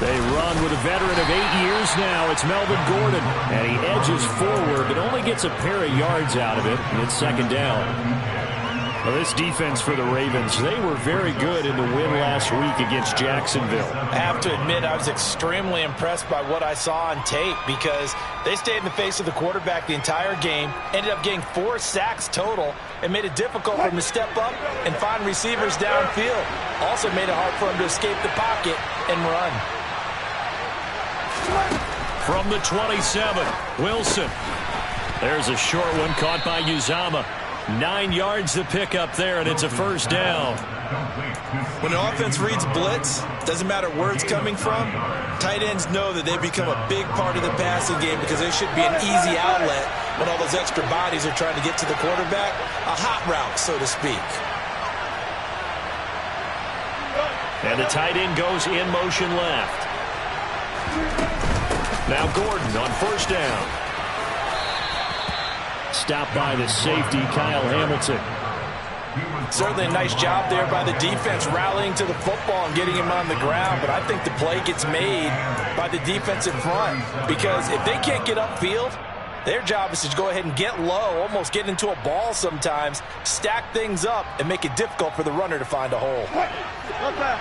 They run with a veteran of 8 years now. It's Melvin Gordon, and he edges forward, but only gets a pair of yards out of it, and it's second down. Well, this defense for the Ravens, they were very good in the win last week against Jacksonville. I have to admit, I was extremely impressed by what I saw on tape because they stayed in the face of the quarterback the entire game, ended up getting 4 sacks total, and made it difficult for him to step up and find receivers downfield. Also made it hard for him to escape the pocket and run. From the 27, Wilson. There's a short one caught by Uzama. 9 yards to pick up there, and it's a first down. When an offense reads blitz, doesn't matter where it's coming from, tight ends know that they become a big part of the passing game because there should be an easy outlet when all those extra bodies are trying to get to the quarterback. A hot route, so to speak. And the tight end goes in motion left. Now Gordon on first down. Stopped by the safety, Kyle Hamilton. Certainly a nice job there by the defense rallying to the football and getting him on the ground, but I think the play gets made by the defensive front because if they can't get upfield, their job is to go ahead and get low, almost get into a ball sometimes, stack things up, and make it difficult for the runner to find a hole. Look back.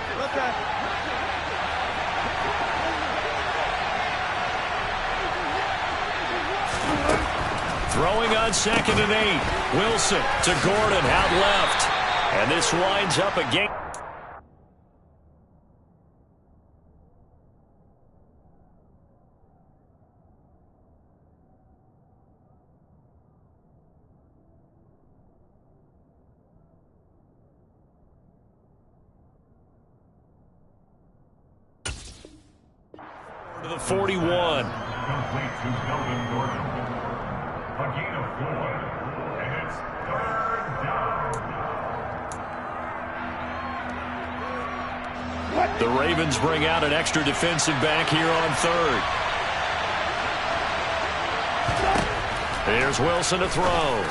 Throwing on 2nd and 8. Wilson to Gordon out left. And this winds up a game. To the 41. A gain of 4, and it's 3rd down. The Ravens bring out an extra defensive back here on 3rd. There's Wilson to throw.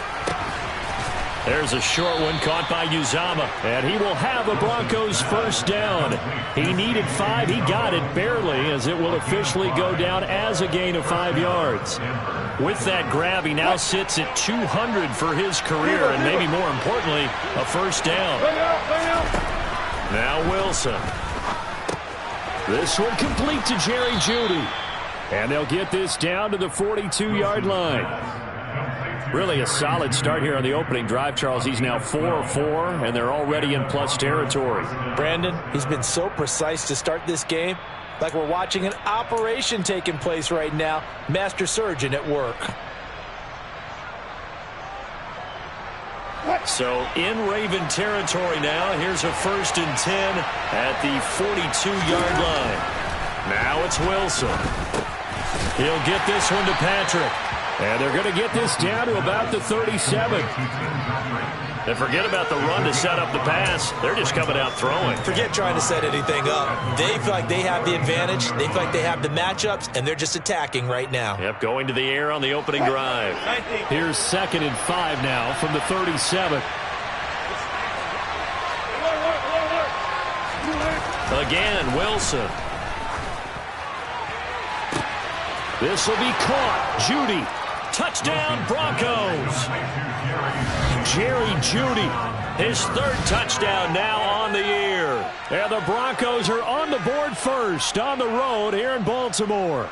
There's a short one caught by Uzama, and he will have the Broncos first down. He needed 5. He got it barely, as it will officially go down as a gain of 5 yards. With that grab, he now sits at 200 for his career, and maybe more importantly, a first down. Now Wilson. This one complete to Jerry Jeudy. And they'll get this down to the 42-yard line. Really a solid start here on the opening drive, Charles. He's now 4-4, and they're already in plus territory. Brandon, he's been so precise to start this game, like we're watching an operation taking place right now. Master surgeon at work. So in Raven territory now. Here's a 1st and 10 at the 42-yard line. Now it's Wilson. He'll get this one to Patrick. And they're going to get this down to about the 37. And forget about the run to set up the pass. They're just coming out throwing. Forget trying to set anything up. They feel like they have the advantage. They feel like they have the matchups, and they're just attacking right now. Yep, going to the air on the opening drive. Here's 2nd and 5 now from the 37. Again, Wilson. This will be caught. Jeudy. Touchdown, Broncos. Jerry Jeudy, his 3rd touchdown now on the year. And the Broncos are on the board first on the road here in Baltimore.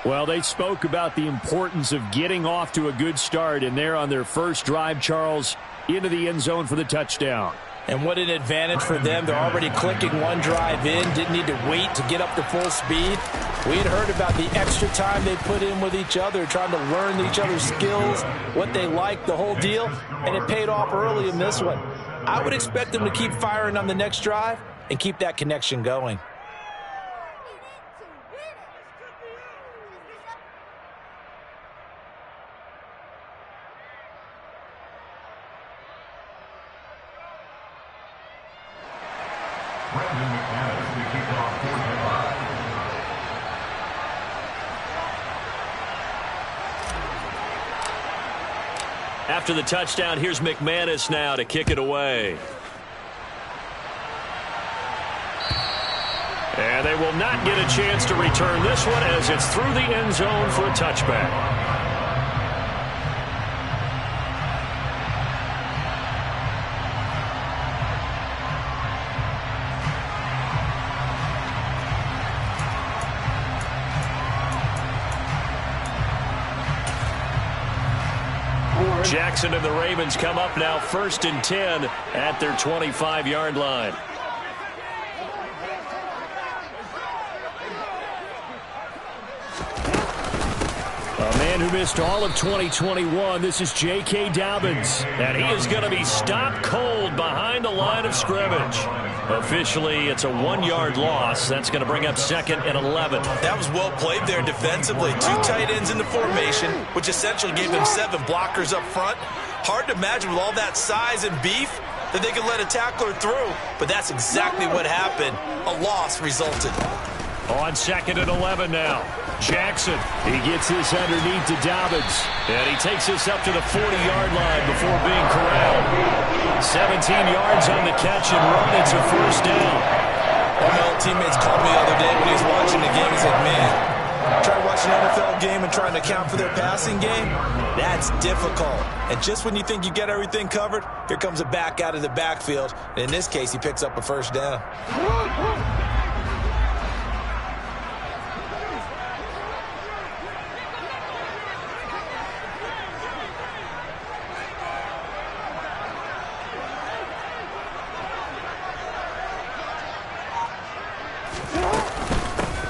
Well, they spoke about the importance of getting off to a good start, and they're on their first drive, Charles, into the end zone for the touchdown. And what an advantage for them. They're already clicking one drive in. Didn't need to wait to get up to full speed. We had heard about the extra time they put in with each other, trying to learn each other's skills, what they like, the whole deal. And it paid off early in this one. I would expect them to keep firing on the next drive and keep that connection going. After the touchdown, here's McManus now to kick it away. And they will not get a chance to return this one as it's through the end zone for a touchback. Jackson and the Ravens come up now 1st and 10 at their 25-yard line. A man who missed all of 2021, this is J.K. Dobbins, and he is going to be stopped cold behind the line of scrimmage. Officially, it's a 1-yard loss. That's going to bring up 2nd and 11. That was well played there defensively. 2 tight ends in the formation, which essentially gave them 7 blockers up front. Hard to imagine with all that size and beef that they could let a tackler through, but that's exactly what happened. A loss resulted. On 2nd and 11 now. Jackson, he gets this underneath to Dobbins, and he takes this up to the 40-yard line before being corralled. 17 yards on the catch and run. It's a 1st down. One of my old teammates called me the other day when he was watching the game. He said, man, try to watch an NFL game and trying to account for their passing game? That's difficult. And just when you think you get everything covered, here comes a back out of the backfield. And in this case, he picks up a 1st down.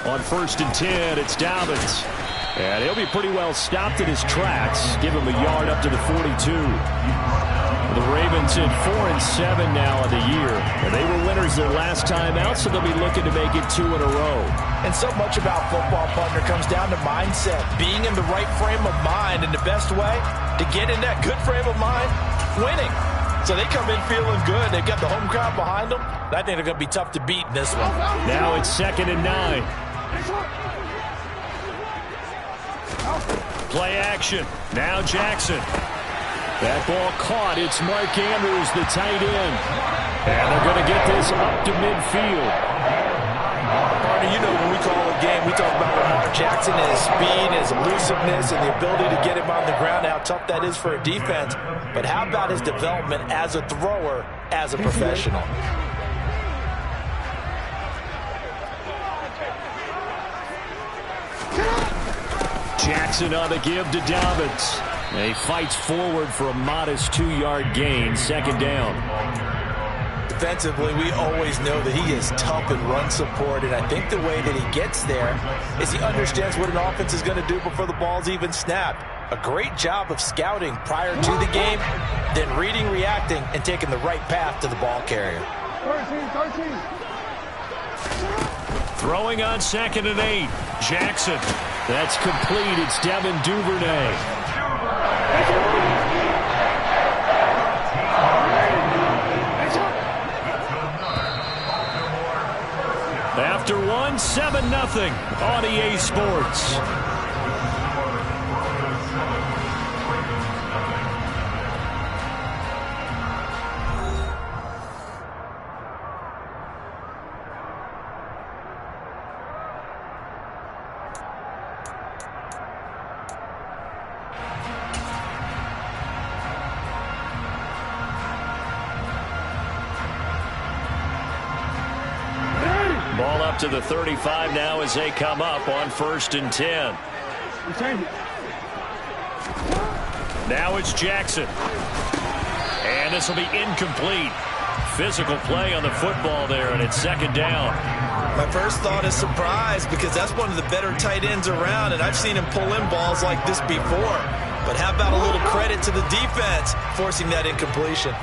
On 1st and 10, it's Dobbins. And he'll be pretty well stopped in his tracks. Give him a yard up to the 42. The Ravens at 4-7 now of the year. And they were winners their last time out, so they'll be looking to make it 2 in a row. And so much about football, partner, comes down to mindset. Being in the right frame of mind, and the best way to get in that good frame of mind, winning. So they come in feeling good. They've got the home crowd behind them. I think they're going to be tough to beat in this one. Now it's 2nd and 9. Play action. Now Jackson. That ball caught. It's Mark Andrews, the tight end. And they're going to get this up to midfield. Partner, you know when we call a game, we talk about Lamar Jackson and his speed, his elusiveness, and the ability to get him on the ground, how tough that is for a defense. But how about his development as a thrower, as a professional? Jackson on the give to Dobbins. And he fights forward for a modest 2-yard gain, 2nd down. Defensively, we always know that he is tough in run support, and I think the way that he gets there is he understands what an offense is going to do before the ball's even snapped. A great job of scouting prior to the game, then reading, reacting, and taking the right path to the ball carrier. 13. Throwing on 2nd and 8. Jackson. That's complete. It's Devin Duvernay. After 1, 7-0 on EA Sports. Ball up to the 35 now as they come up on 1st and 10. Now it's Jackson. And this will be incomplete. Physical play on the football there, and it's 2nd down. My first thought is surprise, because that's one of the better tight ends around, and I've seen him pull in balls like this before. But how about a little credit to the defense forcing that incompletion?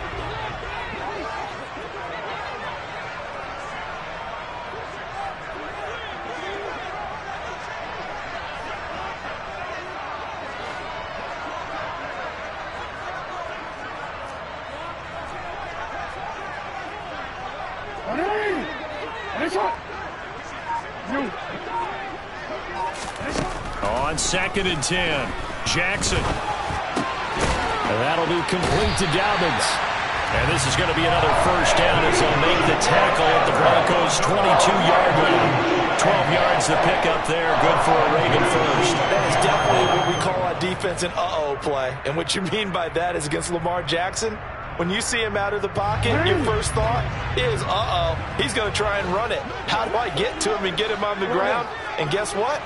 On 2nd and 10, Jackson. And that'll be complete to Dobbins. And this is going to be another first down as they'll make the tackle at the Broncos' 22-yard line. 12 yards to pick up there. Good for a Raven first. That is definitely what we call on defense an uh-oh play. And what you mean by that is against Lamar Jackson, when you see him out of the pocket, your first thought is, uh-oh, he's going to try and run it. How do I get to him and get him on the ground? And guess what?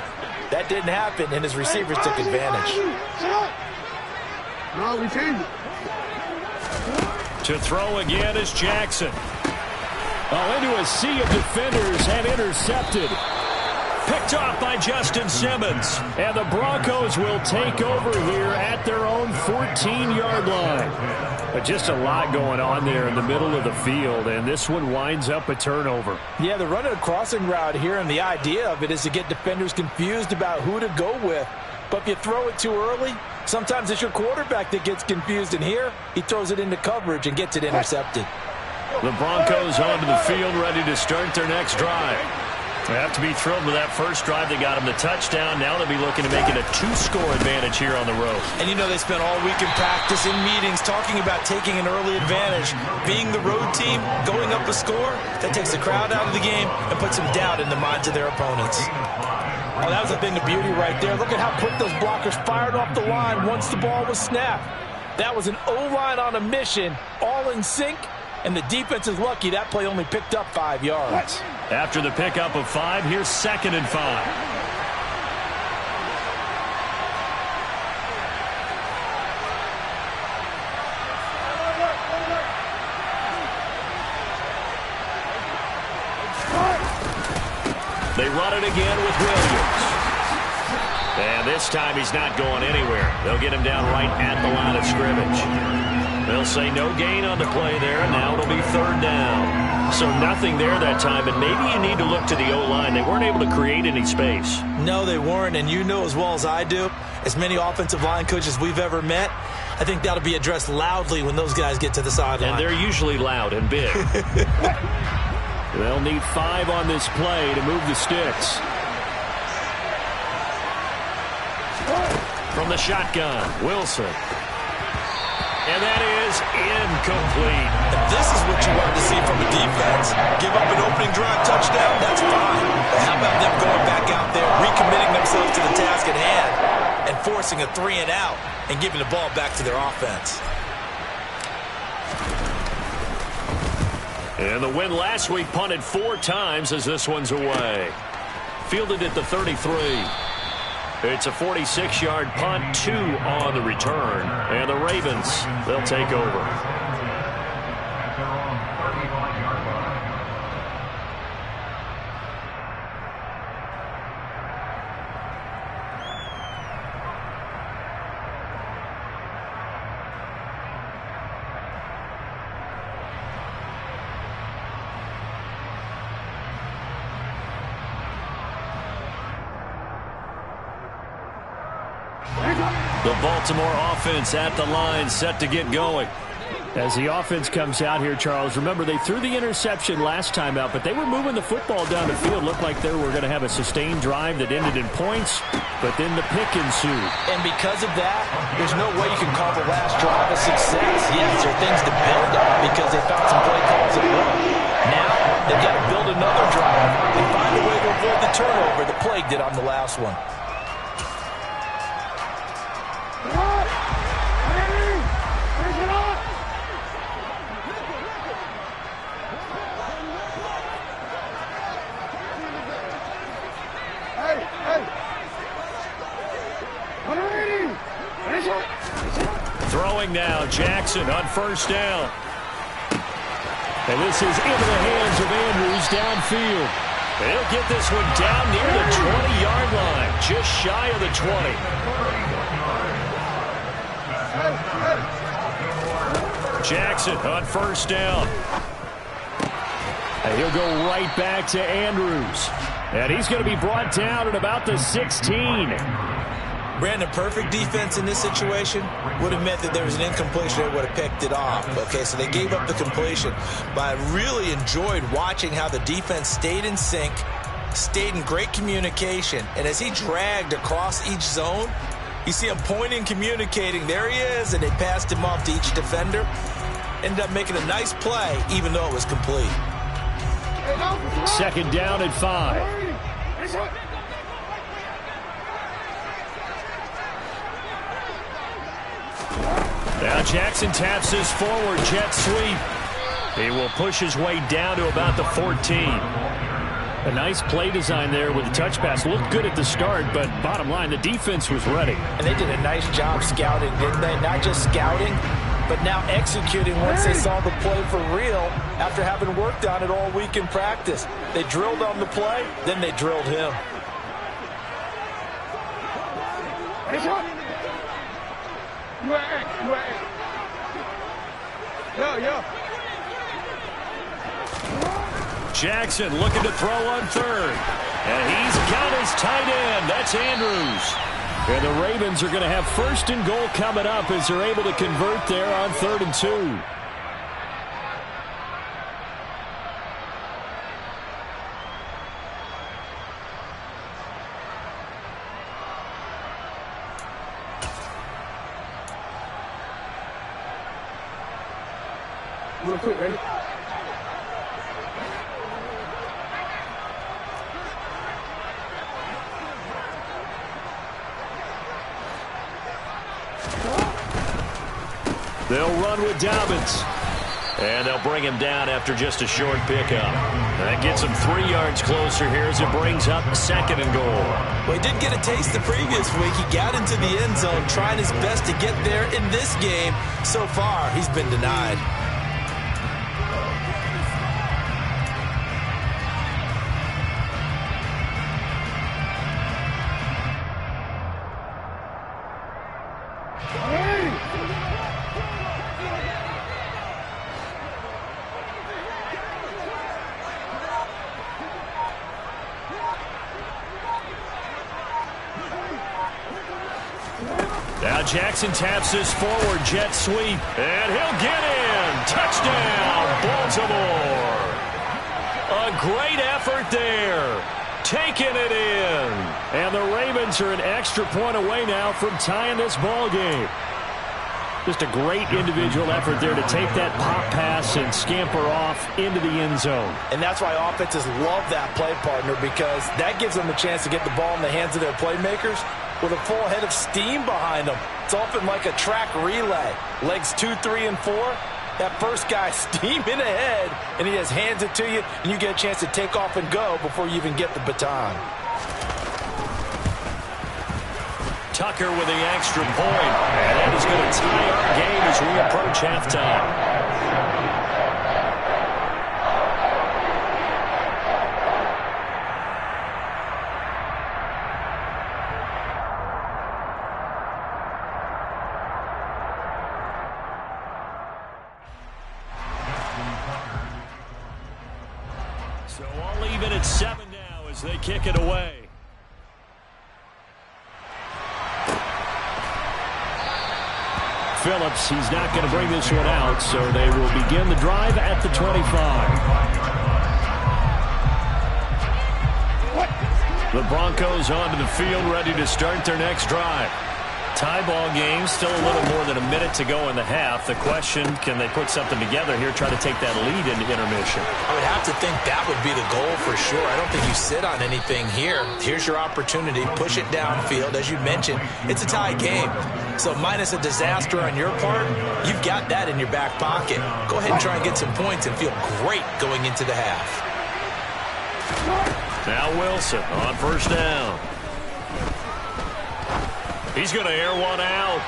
That didn't happen, and his receivers took advantage. No, we changed it. To throw again is Jackson. Into a sea of defenders and intercepted. Picked off by Justin Simmons. And the Broncos will take over here at their own 14-yard line. But just a lot going on there in the middle of the field, and this one winds up a turnover. Yeah, they're running a crossing route here, and the idea of it is to get defenders confused about who to go with. But if you throw it too early, sometimes it's your quarterback that gets confused, and here he throws it into coverage and gets it intercepted. The Broncos onto the field, ready to start their next drive. They have to be thrilled with that first drive. They got him the touchdown. Now they'll be looking to make it a 2-score advantage here on the road. And you know they spent all week in practice, in meetings, talking about taking an early advantage. Being the road team, going up a score, that takes the crowd out of the game and puts some doubt in the minds of their opponents. Oh, that was a thing of beauty right there. Look at how quick those blockers fired off the line once the ball was snapped. That was an O-line on a mission, all in sync. And the defense is lucky that play only picked up 5 yards. After the pickup of 5, here's 2nd and 5. They run it again with Williams. And this time he's not going anywhere. They'll get him down right at the line of scrimmage. They'll say no gain on the play there, and now it'll be 3rd down. So nothing there that time, and maybe you need to look to the O-line. They weren't able to create any space. No, they weren't, and you know as well as I do, as many offensive line coaches we've ever met, I think that'll be addressed loudly when those guys get to the sideline. And they're usually loud and big. They'll need 5 on this play to move the sticks. From the shotgun, Wilson. And that is incomplete. This is what you want to see from a defense. Give up an opening drive touchdown, that's fine. But how about them going back out there, recommitting themselves to the task at hand, and forcing a 3-and-out and giving the ball back to their offense? And the win last week punted 4 times as this one's away. Fielded at the 33. It's a 46-yard punt, 2 on the return. And the Ravens, they'll take over. The Baltimore offense at the line, set to get going. As the offense comes out here, Charles, remember they threw the interception last time out, but they were moving the football down the field. Looked like they were going to have a sustained drive that ended in points, but then the pick ensued. And because of that, there's no way you can call the last drive a success. Yes, there are things to build on because they found some play calls that work. Now, they've got to build another drive and find a way to avoid the turnover that plagued it on the last one. Throwing now, Jackson on first down. And this is into the hands of Andrews downfield. They'll get this one down near the 20-yard line, just shy of the 20. Jackson on first down. And he'll go right back to Andrews. And he's going to be brought down at about the 16. Brandon, perfect defense in this situation would have meant that there was an incompletion. They would have picked it off. Okay, so they gave up the completion. But I really enjoyed watching how the defense stayed in sync, stayed in great communication. And as he dragged across each zone, you see him pointing, communicating. There he is, and they passed him off to each defender. ended up making a nice play, even though it was complete. Second down at 5. Now Jackson taps this forward jet sweep. He will push his way down to about the 14. A nice play design there with the touch pass. Looked good at the start, but bottom line, the defense was ready. And they did a nice job scouting, didn't they? Not just scouting, but now executing once they saw the play for real after having worked on it all week in practice. They drilled on the play, then they drilled him. Jackson looking to throw on third. And he's got his tight end. That's Andrews. And the Ravens are going to have first and goal coming up as they're able to convert there on 3rd and 2. Real quick, ready? They'll run with Dobbins. And they'll bring him down after just a short pickup. That gets him 3 yards closer here as it brings up 2nd and goal. Well, he did get a taste the previous week. He got into the end zone trying his best to get there in this game. So far, he's been denied. Now Jackson taps this forward jet sweep, and he'll get in. Touchdown, Baltimore. A great effort there. Taking it in. And the Ravens are an extra point away now from tying this ball game. Just a great individual effort there to take that pop pass and scamper off into the end zone. And that's why offenses love that play partner, because that gives them a chance to get the ball in the hands of their playmakers with a full head of steam behind them. It's often like a track relay. Legs 2, 3, and 4. That first guy steaming ahead, and he just hands it to you, and you get a chance to take off and go before you even get the baton. Tucker with the extra point. And that is going to tie our game as we approach halftime. So all even at 7 now as they kick it away. Phillips, he's not going to bring this one out, so they will begin the drive at the 25. The Broncos onto the field, ready to start their next drive. Tie ball game, still a little more than a minute to go in the half. The question, can they put something together here, try to take that lead into intermission? I would have to think that would be the goal for sure. I don't think you sit on anything here. Here's your opportunity. Push it downfield. As you mentioned, it's a tie game. So minus a disaster on your part, you've got that in your back pocket. Go ahead and try and get some points and feel great going into the half. Now Wilson on first down. He's going to air one out.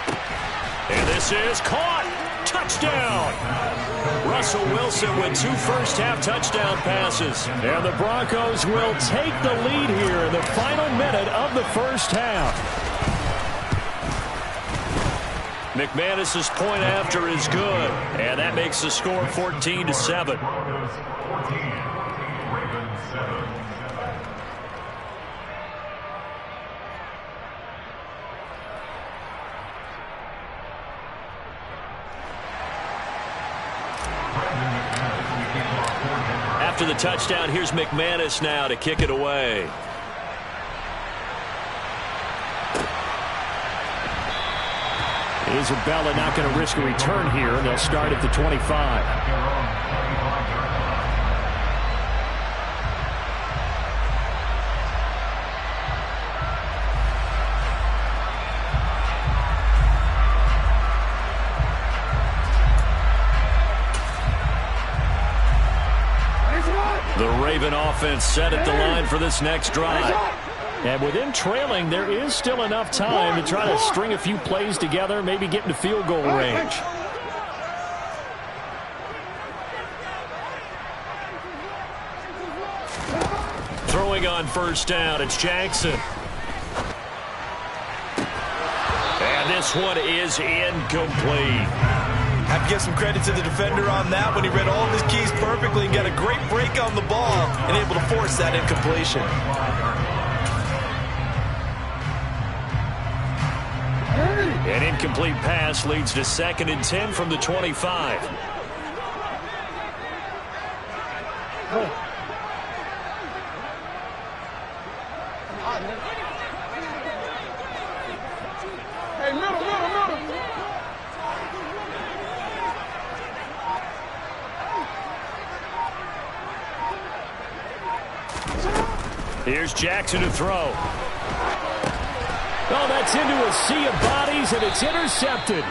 And this is caught. Touchdown. Russell Wilson with 2 first-half touchdown passes. And the Broncos will take the lead here in the final minute of the first half. McManus's point after is good. And that makes the score 14-7. After the touchdown, here's McManus now to kick it away. Isabella not going to risk a return here, and they'll start at the 25. The Raven offense set at the line for this next drive. And with them trailing, there is still enough time to try to string a few plays together, maybe get into field goal range. Throwing on first down, it's Jackson. And this one is incomplete. I have to give some credit to the defender on that when he read all of his keys perfectly and got a great break on the ball and able to force that incompletion. An incomplete pass leads to 2nd and 10 from the 25. Hey, middle. Here's Jackson to throw. Oh, that's into a sea of bodies, and it's intercepted.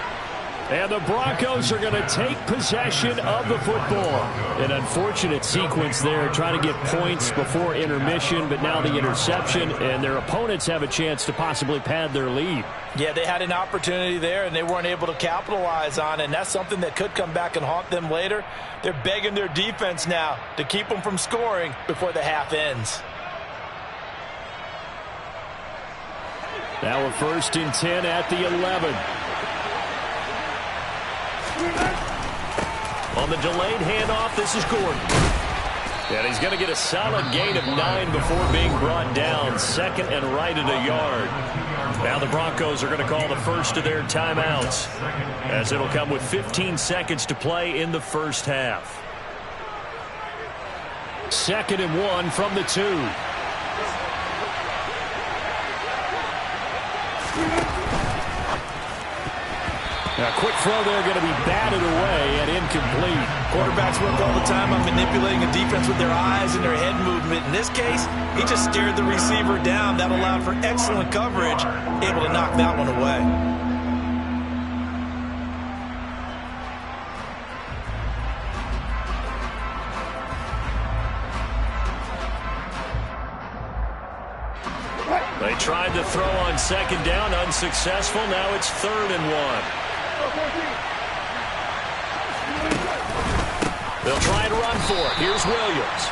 And the Broncos are going to take possession of the football. An unfortunate sequence there, trying to get points before intermission, but now the interception, and their opponents have a chance to possibly pad their lead. Yeah, they had an opportunity there, and they weren't able to capitalize on it, and that's something that could come back and haunt them later. They're begging their defense now to keep them from scoring before the half ends. Now a 1st and 10 at the 11. On the delayed handoff, this is Gordon. And he's going to get a solid gain of 9 before being brought down. 2nd and right at a yard. Now the Broncos are going to call the first of their timeouts, as it'll come with 15 seconds to play in the first half. 2nd and 1 from the 2. A quick throw there, going to be batted away and incomplete. Quarterbacks work all the time on manipulating a defense with their eyes and their head movement. In this case, he just stared the receiver down. That allowed for excellent coverage, able to knock that one away. They tried to throw on 2nd down, unsuccessful. Now it's 3rd and 1. They'll try and run for it. Here's Williams.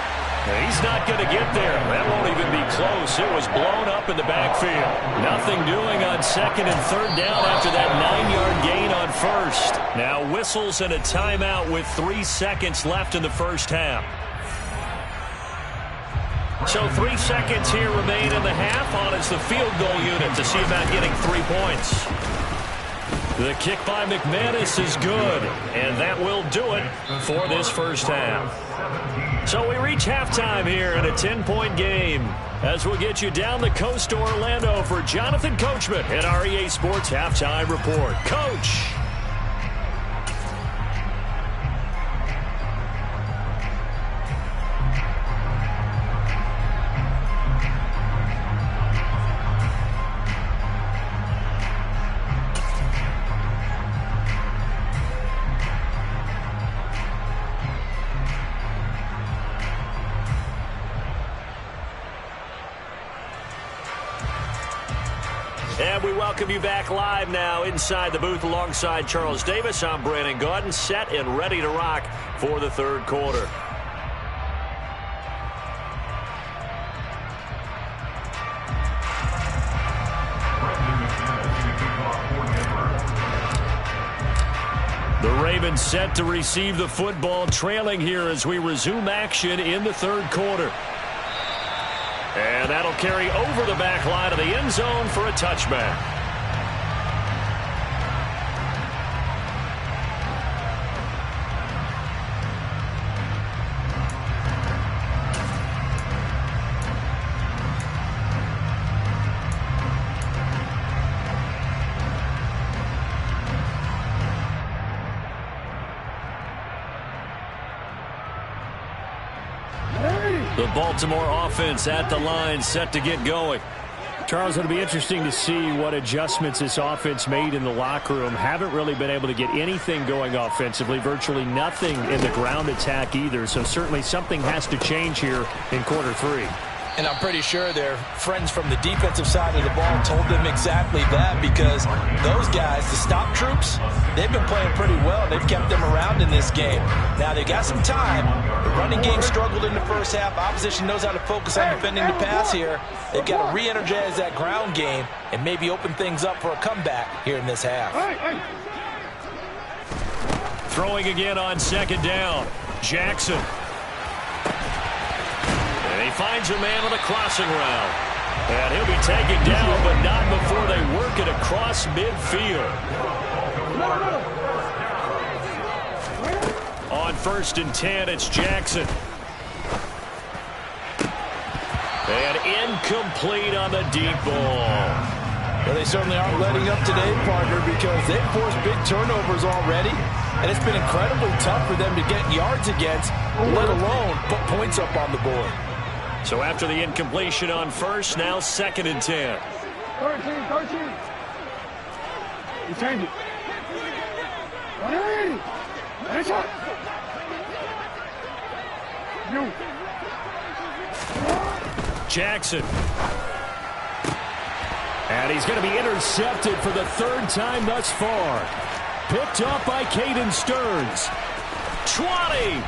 He's not going to get there. That won't even be close. It was blown up in the backfield. Nothing doing on 2nd and 3rd down after that 9-yard gain on 1st. Now whistles and a timeout with 3 seconds left in the first half. So 3 seconds here remain in the half. On is the field goal unit to see about getting 3 points. The kick by McManus is good, and that will do it for this first half. So we reach halftime here in a 10-point game, as we'll get you down the coast to Orlando for Jonathan Coachman at our EA Sports Halftime Report. Coach! And we welcome you back live now inside the booth alongside Charles Davis. I'm Brandon Gaudin, set and ready to rock for the 3rd quarter. The Ravens set to receive the football, trailing here as we resume action in the 3rd quarter. And that'll carry over the back line of the end zone for a touchback. The Baltimore offense at the line, set to get going. Charles, it'll be interesting to see what adjustments this offense made in the locker room. Haven't really been able to get anything going offensively, virtually nothing in the ground attack either. So certainly something has to change here in quarter three. And I'm pretty sure their friends from the defensive side of the ball told them exactly that, because those guys, the stop troops, they've been playing pretty well. They've kept them around in this game. Now, they got some time. The running game struggled in the first half. Opposition knows how to focus on defending the pass here. They've got to re-energize that ground game and maybe open things up for a comeback here in this half. Throwing again on second down. Jackson. And he finds a man on the crossing route. And he'll be taken down, but not before they work it across midfield. On 1st and 10, it's Jackson. And incomplete on the deep ball. Well, they certainly aren't letting up today, partner, because they've forced big turnovers already. And it's been incredibly tough for them to get yards against, let alone put points up on the board. So after the incompletion on 1st, now 2nd and 10. 13. You change it. 180. Nice shot. You. Jackson. And he's going to be intercepted for the 3rd time thus far. Picked up by Caden Stearns. 20.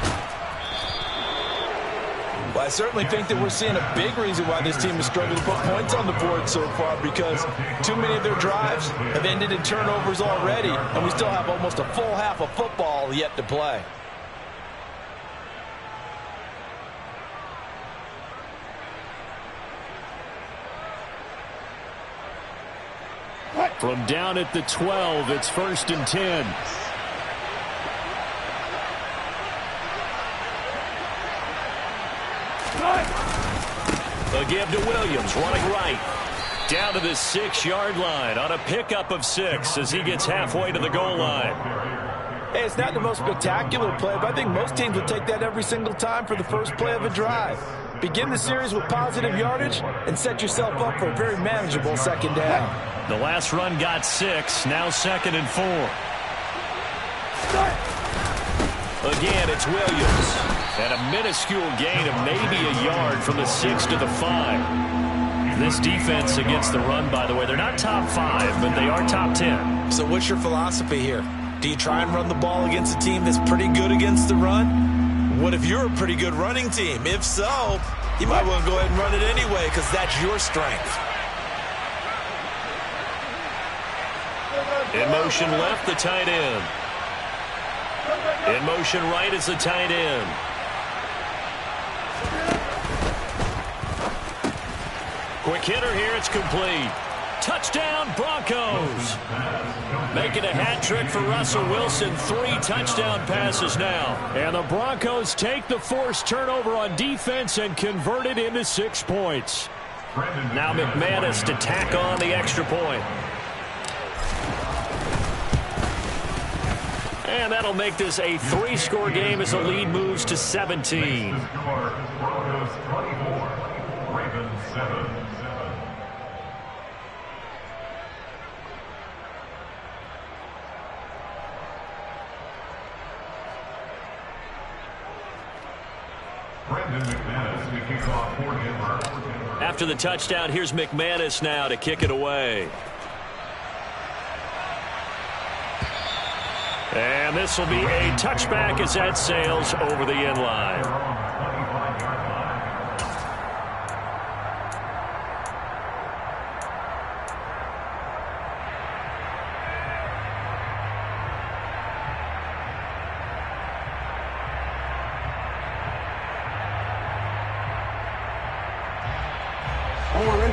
Well, I certainly think that we're seeing a big reason why this team has struggled to put points on the board so far, because too many of their drives have ended in turnovers already, and we still have almost a full half of football yet to play. From down at the 12, it's 1st and 10. A give to Williams, running right. Down to the 6-yard line on a pickup of 6 as he gets halfway to the goal line. Hey, it's not the most spectacular play, but I think most teams would take that every single time for the first play of a drive. Begin the series with positive yardage and set yourself up for a very manageable 2nd down. The last run got 6, now 2nd and 4. Again, it's Williams. And a minuscule gain of maybe a yard from the 6 to the 5. This defense against the run, by the way, they're not top 5, but they are top 10. So what's your philosophy here? Do you try and run the ball against a team that's pretty good against the run? What if you're a pretty good running team? If so, you might want to go ahead and run it anyway, because that's your strength. In motion left, the tight end. In motion right is the tight end. Quick hitter here, it's complete. Touchdown, Broncos. Making a hat trick for Russell Wilson. 3 touchdown passes now. And the Broncos take the forced turnover on defense and convert it into 6 points. Now McManus to tack on the extra point. And that'll make this a 3-score game as the lead moves to 17. Broncos 24, Ravens 7. After the touchdown, here's McManus now to kick it away. And this will be a touchback as that sails over the end line.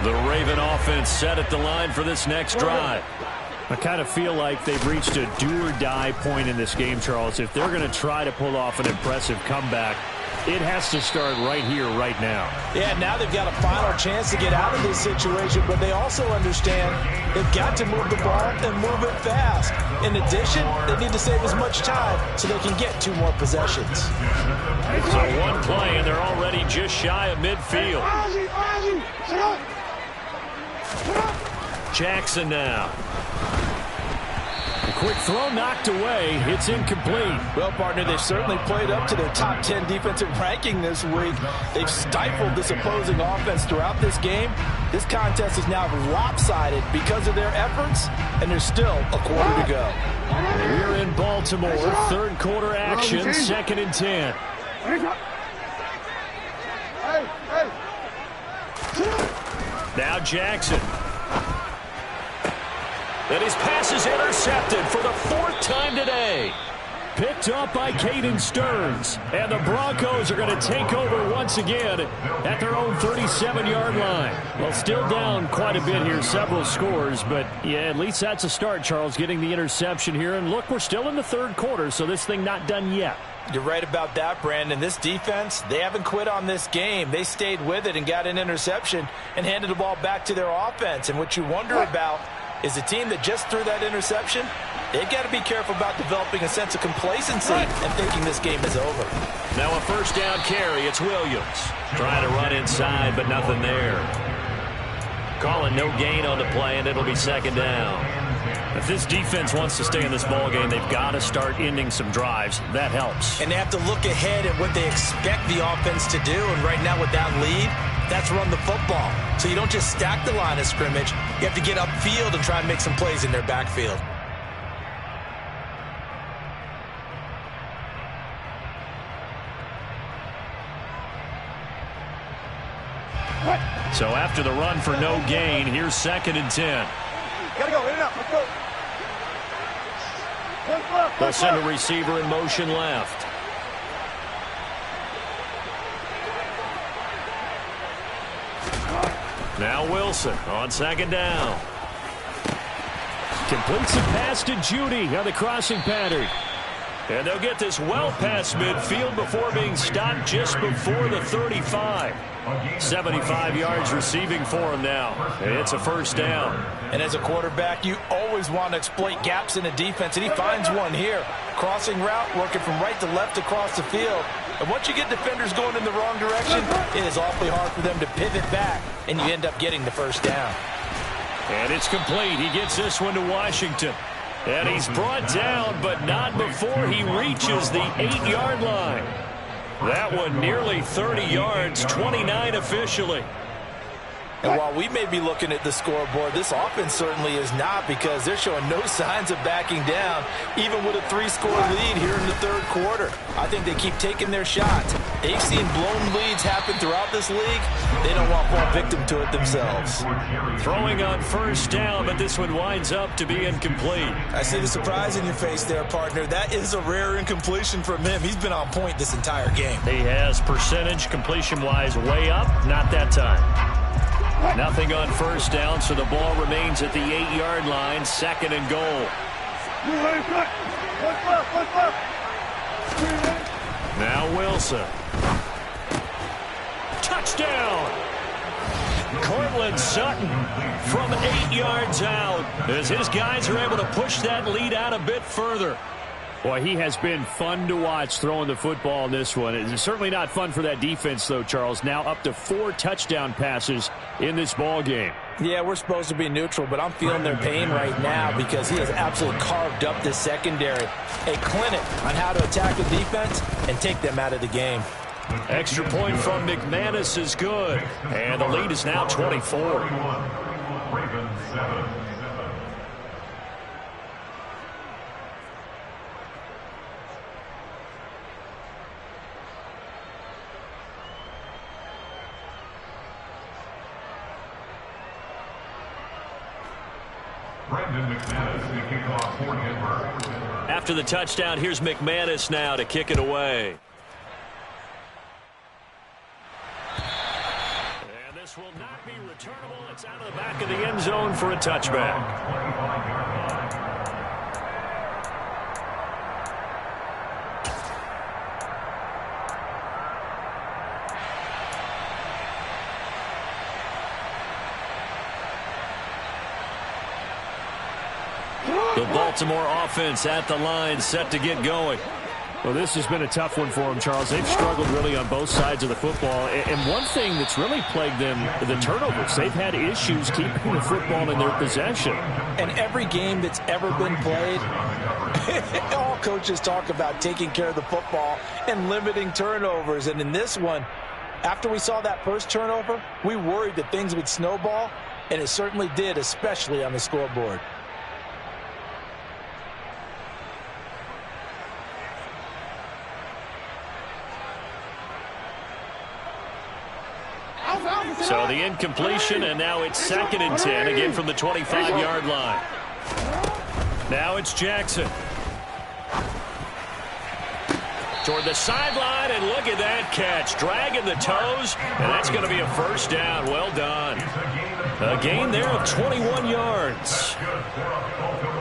The Raven offense set at the line for this next drive. I kind of feel like they've reached a do-or-die point in this game, Charles. If they're going to try to pull off an impressive comeback, It has to start right here, right now. Yeah, now they've got a final chance to get out of this situation, but they also understand they've got to move the ball and move it fast. In addition, they need to save as much time so they can get 2 more possessions. So one play, and they're already just shy of midfield. Jackson now. A quick throw knocked away. It's incomplete. Well, partner, they've certainly played up to their top 10 defensive ranking this week. They've stifled this opposing offense throughout this game. This contest is now lopsided because of their efforts, and there's still a quarter to go. We're in Baltimore. Third quarter action, 2nd and 10. Now Jackson. And his pass is intercepted for the 4th time today. Picked up by Caden Stearns. And the Broncos are going to take over once again at their own 37-yard line. Well, still down quite a bit here, several scores. But, yeah, at least that's a start, Charles, getting the interception here. And, look, we're still in the third quarter, so this thing not done yet. You're right about that, Brandon. This defense, they haven't quit on this game. They stayed with it and got an interception and handed the ball back to their offense. And what you wonder about is the team that just threw that interception, they've got to be careful about developing a sense of complacency and thinking this game is over. Now a first down carry. It's Williams. Trying to run inside, but nothing there. Calling no gain on the play, and it'll be 2nd down. If this defense wants to stay in this ballgame, they've got to start ending some drives. That helps. And they have to look ahead at what they expect the offense to do. And right now with that lead, that's run the football. So you don't just stack the line of scrimmage. You have to get upfield and try and make some plays in their backfield. So after the run for no gain, here's 2nd and 10. Gotta go, in and out, let's go. They'll send a receiver in motion left. Now Wilson on 2nd down. Completes the pass to Judy on the crossing pattern. And they'll get this well past midfield before being stopped just before the 35. 75 yards receiving for him now. It's a first down. And as a quarterback, you always want to exploit gaps in the defense, and he finds one here. Crossing route, working from right to left across the field. And once you get defenders going in the wrong direction, it is awfully hard for them to pivot back, and you end up getting the first down. And it's complete. He gets this one to Washington. And he's brought down, but not before he reaches the 8-yard line. That one nearly 30 yards, 29 officially. And while we may be looking at the scoreboard, this offense certainly is not, because they're showing no signs of backing down, even with a 3-score lead here in the third quarter. I think they keep taking their shots. They've seen blown leads happen throughout this league. They don't want to fall victim to it themselves. Throwing on first down, but this one winds up to be incomplete. I see the surprise in your face there, partner. That is a rare incompletion from him. He's been on point this entire game. He has percentage completion-wise way up, not that time. Nothing on first down, so the ball remains at the 8-yard line, 2nd and goal. Now Wilson. Touchdown! Cortland Sutton from 8 yards out as his guys are able to push that lead out a bit further. Boy, he has been fun to watch throwing the football in this one. It's certainly not fun for that defense, though, Charles. Now up to 4 touchdown passes in this ball game. Yeah, we're supposed to be neutral, but I'm feeling their pain right now because he has absolutely carved up this secondary. A clinic on how to attack the defense and take them out of the game. Extra point from McManus is good. And the lead is now 24. Ravens 7. After the touchdown, here's McManus now to kick it away. And this will not be returnable. It's out of the back of the end zone for a touchback. The Baltimore offense at the line, set to get going. Well, this has been a tough one for them, Charles. They've struggled really on both sides of the football. And one thing that's really plagued them, the turnovers. They've had issues keeping the football in their possession. And every game that's ever been played, all coaches talk about taking care of the football and limiting turnovers. And in this one, after we saw that first turnover, we worried that things would snowball, and it certainly did, especially on the scoreboard. So the incompletion, and now it's 2nd and 10, again from the 25-yard line. Now it's Jackson. Toward the sideline, and look at that catch. Dragging the toes, and that's going to be a first down. Well done. A gain there of 21 yards.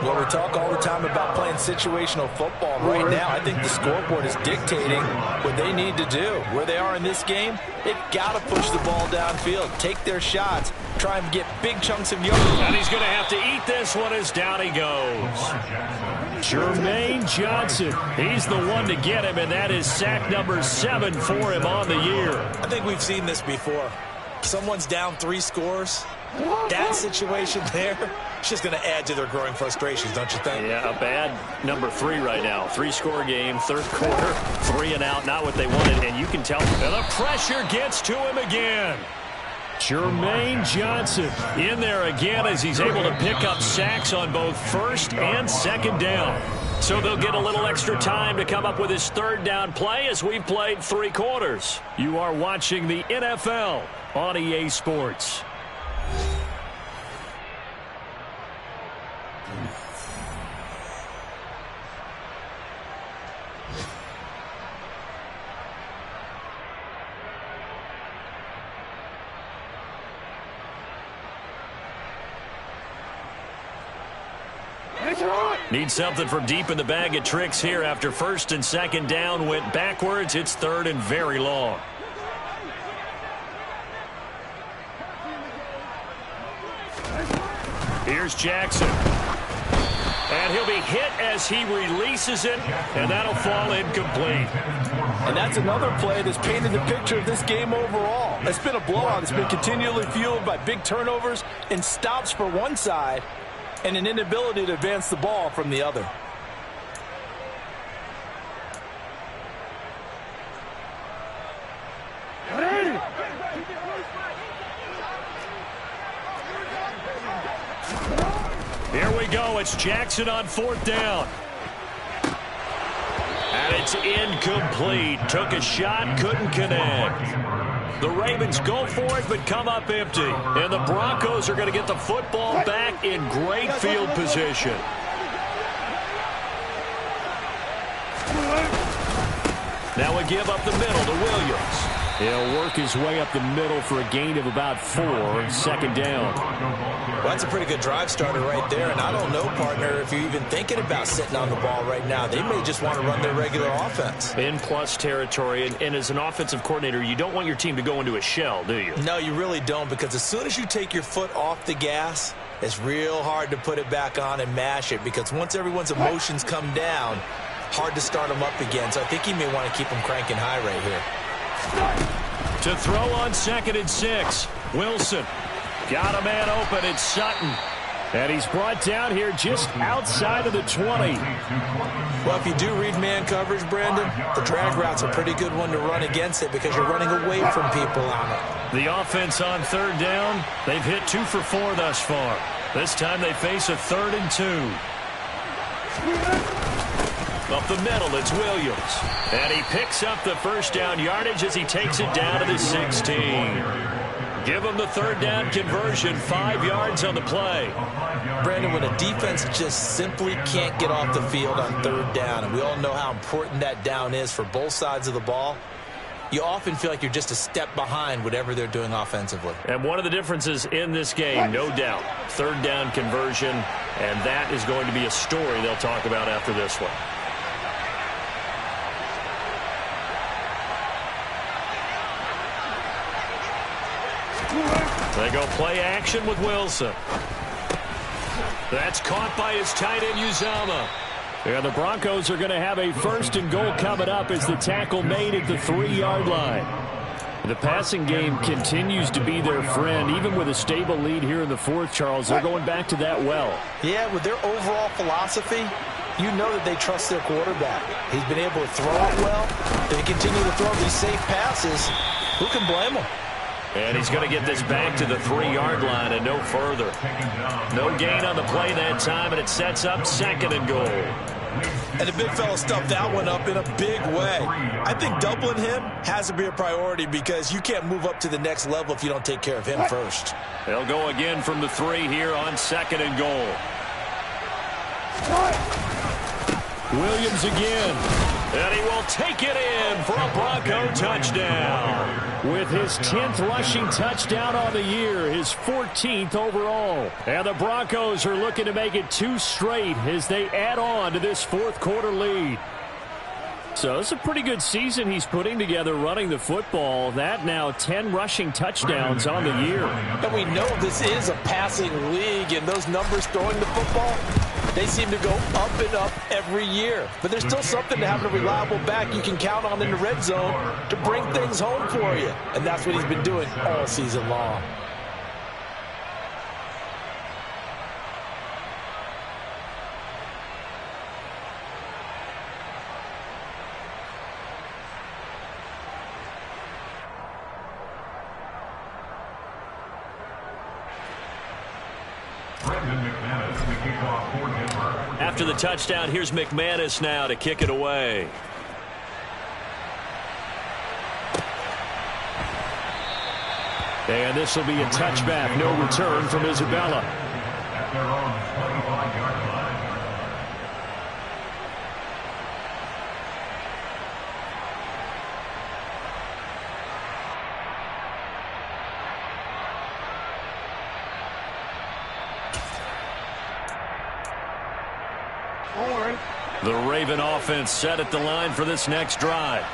Well, we talk all the time about playing situational football. Right now, I think the scoreboard is dictating what they need to do. Where they are in this game, they've got to push the ball downfield, take their shots, try and get big chunks of yards. And he's going to have to eat this one as down he goes. Jermaine Johnson, he's the one to get him, and that is sack number 7 for him on the year. I think we've seen this before. Someone's down 3 scores. That situation there, it's just going to add to their growing frustrations, don't you think? Yeah, a bad number 3 right now. 3-score game, 3rd quarter, 3 and out, not what they wanted, and you can tell. And the pressure gets to him again. Jermaine Johnson in there again as he's able to pick up sacks on both 1st and 2nd down. So they'll get a little extra time to come up with his 3rd down play as we've played 3 quarters. You are watching the NFL on EA Sports. Need something from deep in the bag of tricks here after 1st and 2nd down went backwards. It's 3rd and very long. Here's Jackson. And he'll be hit as he releases it, and that'll fall incomplete. And that's another play that's painted the picture of this game overall. It's been a blowout. It's been continually fueled by big turnovers and stops for one side and an inability to advance the ball from the other. Here we go. It's Jackson on 4th down. And it's incomplete. Took a shot, couldn't connect. The Ravens go for it, but come up empty. And the Broncos are going to get the football back in great field position. Now we give up the middle to Williams. He'll work his way up the middle for a gain of about 4, 2nd down. Well, that's a pretty good drive starter right there, and I don't know, partner, if you're even thinking about sitting on the ball right now. They may just want to run their regular offense. In plus territory, and as an offensive coordinator, you don't want your team to go into a shell, do you? No, you really don't, because as soon as you take your foot off the gas, it's real hard to put it back on and mash it, because once everyone's emotions come down, hard to start them up again. So I think he may want to keep them cranking high right here. To throw on 2nd and 6. Wilson. Got a man open. It's Sutton. And he's brought down here just outside of the 20. Well, if you do read man coverage, Brandon, the drag route's a pretty good one to run against it because you're running away from people on it. The offense on 3rd down, they've hit 2 for 4 thus far. This time they face a 3rd and 2. Up the middle, it's Williams. And he picks up the 1st down yardage as he takes it down to the 16. Give him the 3rd down conversion, 5 yards on the play. Brandon, when a defense just simply can't get off the field on 3rd down, and we all know how important that down is for both sides of the ball, you often feel like you're just a step behind whatever they're doing offensively. And one of the differences in this game, no doubt, 3rd down conversion, and that is going to be a story they'll talk about after this one. They go play action with Wilson. That's caught by his tight end, Uzama. Yeah, the Broncos are going to have a 1st and goal coming up as the tackle made at the 3-yard line. The passing game continues to be their friend. Even with a stable lead here in the 4th, Charles, they're going back to that well. Yeah, with their overall philosophy, you know that they trust their quarterback. He's been able to throw it well. They continue to throw these safe passes. Who can blame them? And he's going to get this back to the 3-yard line and no further. No gain on the play that time, and it sets up 2nd and goal. And the big fella stuffed that one up in a big way. I think doubling him has to be a priority because you can't move up to the next level if you don't take care of him first. They'll go again from the 3 here on 2nd and goal. Williams again. And he will take it in for a Bronco touchdown. With his 10th rushing touchdown on the year, his 14th overall. And the Broncos are looking to make it 2 straight as they add on to this 4th quarter lead. So it's a pretty good season he's putting together running the football. That now 10 rushing touchdowns on the year. And we know this is a passing league, and those numbers throwing the football, they seem to go up and up every year. But there's still something to having a reliable back you can count on in the red zone to bring things home for you. And that's what he's been doing all season long. After the touchdown, here's McManus now to kick it away. And this will be a touchback. No return from Isabella. At their own 25-yard line. The Raven offense set at the line for this next drive.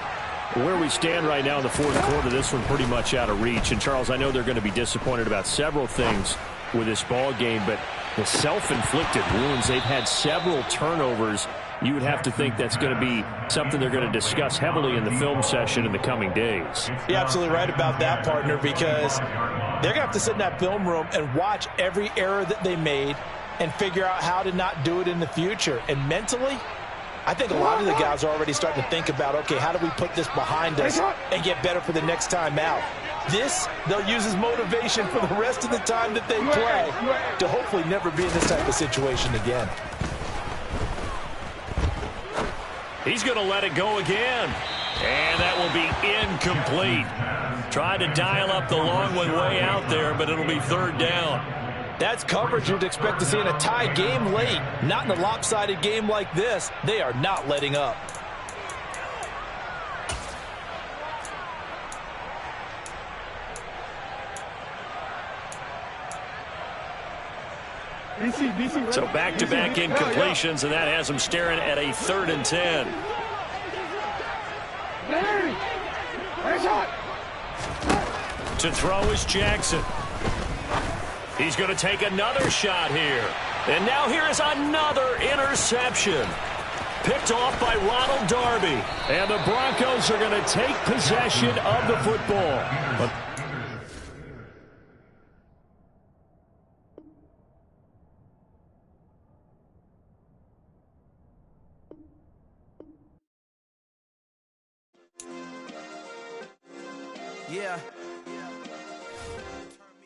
Where we stand right now in the 4th quarter, this one pretty much out of reach. And, Charles, I know they're going to be disappointed about several things with this ball game, but the self-inflicted wounds, they've had several turnovers. You would have to think that's going to be something they're going to discuss heavily in the film session in the coming days. You're absolutely right about that, partner, because they're going to have to sit in that film room and watch every error that they made and figure out how to not do it in the future. And mentally, I think a lot of the guys are already starting to think about, okay, how do we put this behind us and get better for the next time out? This, they'll use as motivation for the rest of the time that they play to hopefully never be in this type of situation again. He's going to let it go again. And that will be incomplete. Tried to dial up the long one way out there, but it'll be 3rd down. That's coverage you'd expect to see in a tie game late. Not in a lopsided game like this. They are not letting up. So back-to-back incompletions, and that has him staring at a 3rd and 10. To throw is Jackson. He's going to take another shot here. And now here is another interception. Picked off by Ronald Darby. And the Broncos are going to take possession of the football. Yeah.